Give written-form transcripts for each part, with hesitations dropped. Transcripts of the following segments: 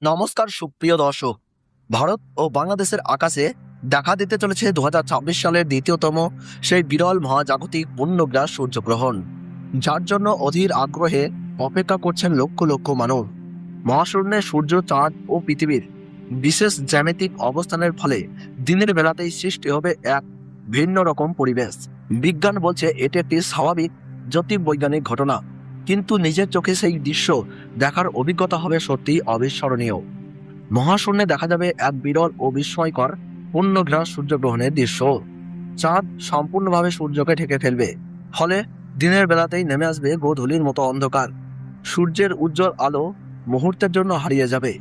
নমস্কার সুপ্রিয় দর্শক। ভারত ও বাংলাদেশের আকাশে দেখা দিতে চলেছে 2026 সালের দ্বিতীয়তম সেই বিরল মহাজাগতিক পূর্ণগ্রাস সূর্যগ্রহণ, যার জন্য অধীর আগ্রহে অপেক্ষা করছেন লক্ষ লক্ষ মানুষ। মহাশূন্যে সূর্য, চাঁদ ও পৃথিবীর বিশেষ জ্যামিতিক অবস্থানের ফলে দিনের বেলাতেই সৃষ্টি হবে এক ভিন্ন রকম পরিবেশ। বিজ্ঞান বলছে এটি একটি স্বাভাবিক জ্যোতির্বৈজ্ঞানিক ঘটনা, কিন্তু নিজের চোখে সেই দৃশ্য দেখার অভিজ্ঞতা হবে সত্যিই অবিস্মরণীয়। মহাশূন্যে দেখা যাবে এক বিরল ও বিস্ময়কর পূর্ণগ্রাস সূর্যগ্রহণের দৃশ্য। চাঁদ সম্পূর্ণভাবে সূর্যকে ঢেকে ফেলবে, ফলে দিনের বেলাতেই নেমে আসবে গোধূলির মতো অন্ধকার। সূর্যের উজ্জ্বল আলো মুহূর্তের জন্য হারিয়ে যাবে,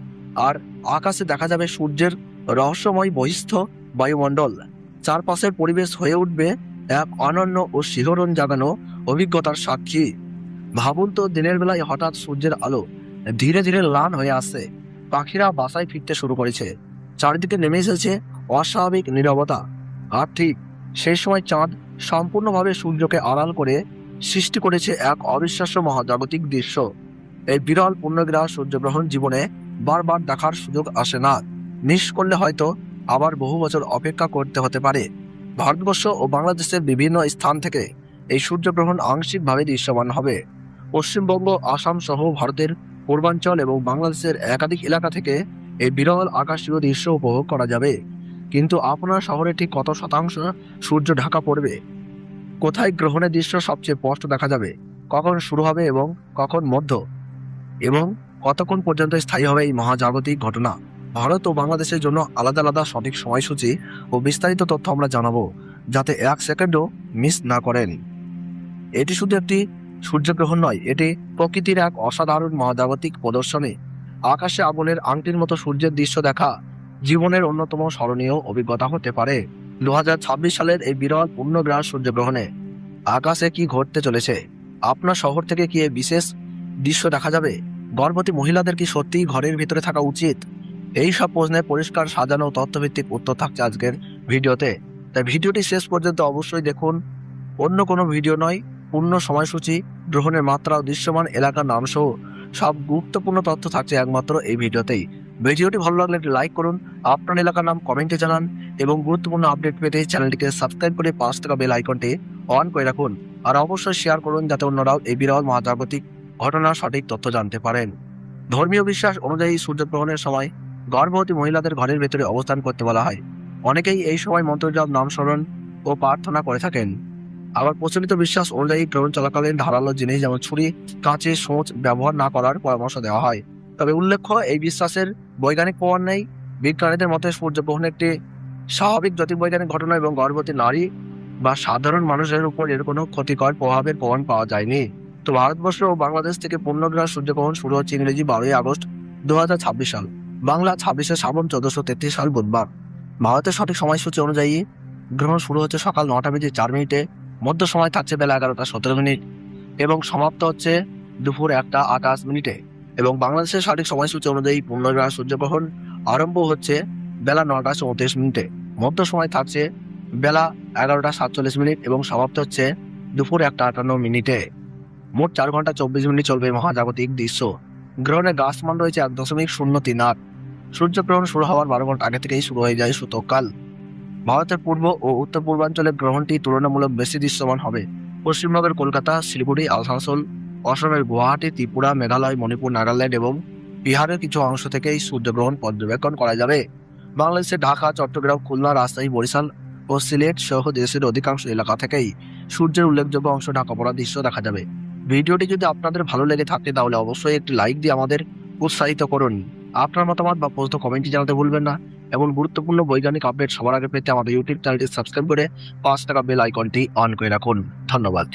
আর আকাশে দেখা যাবে সূর্যের রহস্যময় বহিস্থ বায়ুমণ্ডল। চারপাশের পরিবেশ হয়ে উঠবে এক অনন্য ও শিহরণ জাগানো অভিজ্ঞতার সাক্ষী। ভাবুন তো, দিনের বেলায় হঠাৎ সূর্যের আলো ধীরে ধীরে ম্লান হয়ে আসছে, পাখিরা বাসায় ফিরতে শুরু করেছে, চারিদিকে নেমে এসেছে অস্বাভাবিক নীরবতা। আর ঠিক সেই সময় চাঁদ সম্পূর্ণভাবে সূর্যকে আড়াল করে সৃষ্টি করেছে এক অবিশ্বাস্য মহাজাগতিক দৃশ্য। এই বিরল পূর্ণগ্রাস সূর্যগ্রহণ জীবনে বারবার দেখার সুযোগ আসে না। মিস করলে হয়তো আবার বহু বছর অপেক্ষা করতে হতে পারে। ভারতবর্ষ ও বাংলাদেশের বিভিন্ন স্থান থেকে এই সূর্যগ্রহণ আংশিকভাবে দৃশ্যমান হবে। পশ্চিমবঙ্গ, আসাম সহ ভারতের পূর্বাঞ্চল এবং বাংলাদেশের একাধিক এলাকা থেকে এই বিরল আকাশীয় দৃশ্য উপভোগ করা যাবে। কিন্তু আপনার শহরে ঠিক কত শতাংশ সূর্য ঢাকা পড়বে? কোথায় গ্রহণের দৃশ্য সবচেয়ে স্পষ্ট দেখা যাবে? কখন শুরু হবে এবং কখন মধ্য, এবং কতক্ষণ পর্যন্ত স্থায়ী হবে এই মহাজাগতিক ঘটনা? ভারত ও বাংলাদেশের জন্য আলাদা আলাদা সঠিক সময়সূচি ও বিস্তারিত তথ্য আমরা জানাবো, যাতে এক সেকেন্ডও মিস না করেন। এটি শুধু একটি সূর্যগ্রহণ নয়, এটি প্রকৃতির এক অসাধারণ মহাজাগতিক প্রদর্শনী। আকাশে আগুনের আংটির মতো সূর্যের দৃশ্য দেখা জীবনের অন্যতম স্মরণীয় অভিজ্ঞতা হতে পারে। 2026 সালের এই বিরল পূর্ণগ্রাস সূর্যগ্রহণে আকাশে কি ঘটতে চলেছে? আপনার শহর থেকে কি এই বিশেষ দৃশ্য দেখা যাবে? গর্ভবতী মহিলাদের কি সত্যিই ঘরের ভিতরে থাকা উচিত? এই সব প্রশ্নের পরিষ্কার, সাজানো ও তথ্যভিত্তিক উত্তর থাকছে আজকের ভিডিওতে। তাই ভিডিওটি শেষ পর্যন্ত অবশ্যই দেখুন। অন্য কোনো ভিডিও নয়, পূর্ণ সময়সূচি, গ্রহণের মাত্রা ও দৃশ্যমান এলাকার নাম সহ সব গুরুত্বপূর্ণ তথ্য থাকছে একমাত্র এই ভিডিওতেই। ভিডিওটি ভালো লাগলে একটি লাইক করুন, আপনার এলাকার নাম কমেন্টে জানান এবং গুরুত্বপূর্ণ আপডেট পেতে চ্যানেলটিকে সাবস্ক্রাইব করে পাশ থাকা বেল আইকনটি অন করে রাখুন। আর অবশ্যই শেয়ার করুন, যাতে অন্যরাও এই বিরল মহাজাগতিক ঘটনার সঠিক তথ্য জানতে পারেন। ধর্মীয় বিশ্বাস অনুযায়ী সূর্যগ্রহণের সময় গর্ভবতী মহিলাদের ঘরের ভেতরে অবস্থান করতে বলা হয়। অনেকেই এই সময় মন্ত্রজপ, নাম স্মরণ ও প্রার্থনা করে থাকেন। আবার প্রচলিত বিশ্বাস অনুযায়ী গ্রহণ চলাকালীন ধারালো জিনিস যেমন ছুরি, কাঁচি, সূঁচ ব্যবহার না করার পরামর্শ দেওয়া হয়। তবে উল্লেখ্য, এই বিশ্বাসের বৈজ্ঞানিক প্রমাণ নেই। বিজ্ঞানীদের মতে সূর্যগ্রহণ একটি স্বাভাবিক জ্যোতির্বৈজ্ঞানিক ঘটনা এবং গর্ভবতী নারী বা সাধারণ মানুষের উপর এর কোনো ক্ষতিকর প্রভাবের প্রমাণ পাওয়া যায়নি। তো ভারতবর্ষ ও বাংলাদেশ থেকে পূর্ণগ্রাস সূর্যগ্রহণ শুরু হচ্ছে ইংরেজি 12ই আগস্ট 2026 সাল, বাংলা 26শে শ্রাবণ 1433 সাল বুধবার। ভারতের সঠিক সময়সূচি অনুযায়ী গ্রহণ শুরু হচ্ছে সকাল 9:04 মধ্য সময় থাকছে বেলা 11:17 এবং সমাপ্ত হচ্ছে দুপুর 1:28। এবং বাংলাদেশের সঠিক সময়সূচি অনুযায়ী পূর্ণগ্রাস সূর্যগ্রহণ আরম্ভ হচ্ছে বেলা 9:34 মধ্য সময় থাকছে বেলা 11:47 এবং সমাপ্ত হচ্ছে দুপুর 1:58। মোট 4 ঘন্টা 24 মিনিট চলবে মহাজাগতিক দৃশ্য। গ্রহণের গাছমান রয়েছে 1.038। সূর্যগ্রহণ শুরু হওয়ার 12 ঘন্টা আগে থেকেই শুরু হয়ে যায় সূতককাল। ভারতের পূর্ব ও উত্তর পূর্বাঞ্চলে গ্রহণটি তুলনামূলক বেশি দৃশ্যমান হবে। পশ্চিমবঙ্গের কলকাতা, শিলিগুড়ি, আসানসোল, অসমের গুয়াহাটি, ত্রিপুরা, মেঘালয়, মণিপুর, নাগাল্যান্ড এবং বিহারের কিছু অংশ থেকে এই সূর্যগ্রহণ পর্যবেক্ষণ করা যাবে। বাংলাদেশের ঢাকা, চট্টগ্রাম, খুলনা, রাজশাহী, বরিশাল ও সিলেট সহ দেশের অধিকাংশ এলাকা থেকেই সূর্যের উল্লেখযোগ্য অংশ ঢাকা পড়ার দৃশ্য দেখা যাবে। ভিডিওটি যদি আপনাদের ভালো লেগে থাকে তাহলে অবশ্যই একটি লাইক দিয়ে আমাদের উৎসাহিত করুন। আপনার মতামত বা প্রশ্ন কমেন্টে জানাতে ভুলবেন না। এমন গুরুত্বপূর্ণ বৈজ্ঞানিক আপডেট সবার আগে পেতে আমাদের ইউটিউব চ্যানেলটি সাবস্ক্রাইব করে পাশ থাকা বেল আইকনটি অন করে রাখুন। ধন্যবাদ।